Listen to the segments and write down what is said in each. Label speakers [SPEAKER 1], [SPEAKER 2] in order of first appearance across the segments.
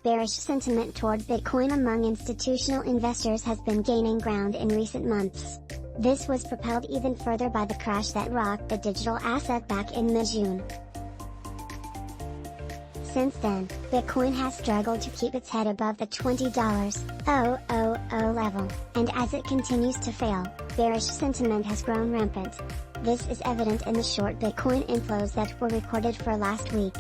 [SPEAKER 1] bearish sentiment toward Bitcoin among institutional investors has been gaining ground in recent months. This was propelled even further by the crash that rocked the digital asset back in mid-June. Since then, Bitcoin has struggled to keep its head above the $20,000 level, and as it continues to fail, bearish sentiment has grown rampant. This is evident in the short Bitcoin inflows that were recorded for last week.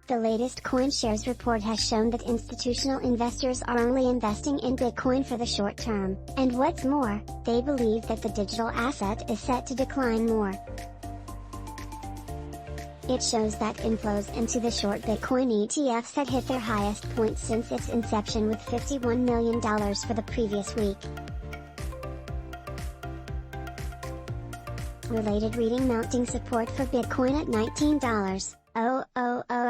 [SPEAKER 1] The latest ProShares report has shown that institutional investors are only investing in Bitcoin for the short term, and what's more, they believe that the digital asset is set to decline more. It shows that inflows into the short Bitcoin ETFs had hit their highest point since its inception with $51 million for the previous week. Related reading: mounting support for Bitcoin at $19.000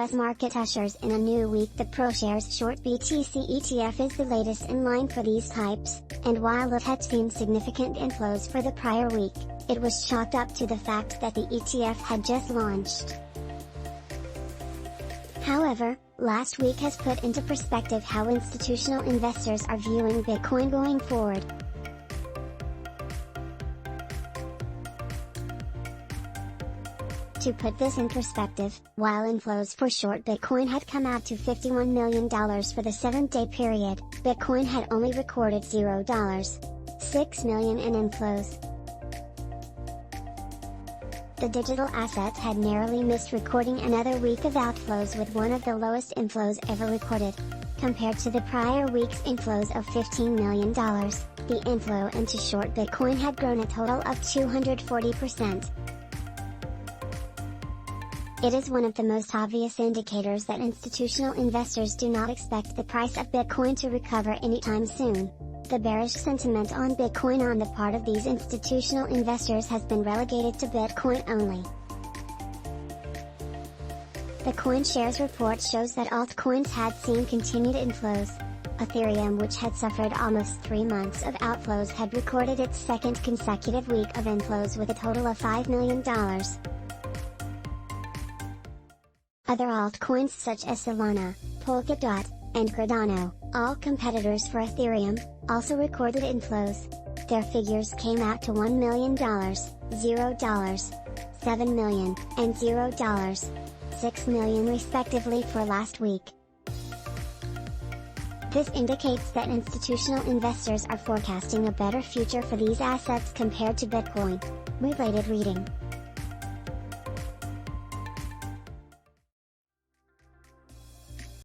[SPEAKER 1] as market ushers in a new week. The ProShares Short BTC ETF is the latest in line for these types, and while it had seen significant inflows for the prior week, it was chalked up to the fact that the ETF had just launched. However, last week has put into perspective how institutional investors are viewing Bitcoin going forward. To put this in perspective, while inflows for short Bitcoin had come out to $51 million for the 7-day period, Bitcoin had only recorded $0.6 million in inflows. The digital asset had narrowly missed recording another week of outflows with one of the lowest inflows ever recorded. Compared to the prior week's inflows of $15 million, the inflow into short Bitcoin had grown a total of 240%. It is one of the most obvious indicators that institutional investors do not expect the price of Bitcoin to recover anytime soon. The bearish sentiment on Bitcoin on the part of these institutional investors has been relegated to Bitcoin only. The ProShares report shows that altcoins had seen continued inflows. Ethereum, which had suffered almost 3 months of outflows, had recorded its second consecutive week of inflows with a total of $5 million. Other altcoins such as Solana, Polkadot, and Cardano, all competitors for Ethereum, also recorded inflows. Their figures came out to $1 million, $0, $7 million, and $0.6 million respectively for last week. This indicates that institutional investors are forecasting a better future for these assets compared to Bitcoin. Related reading.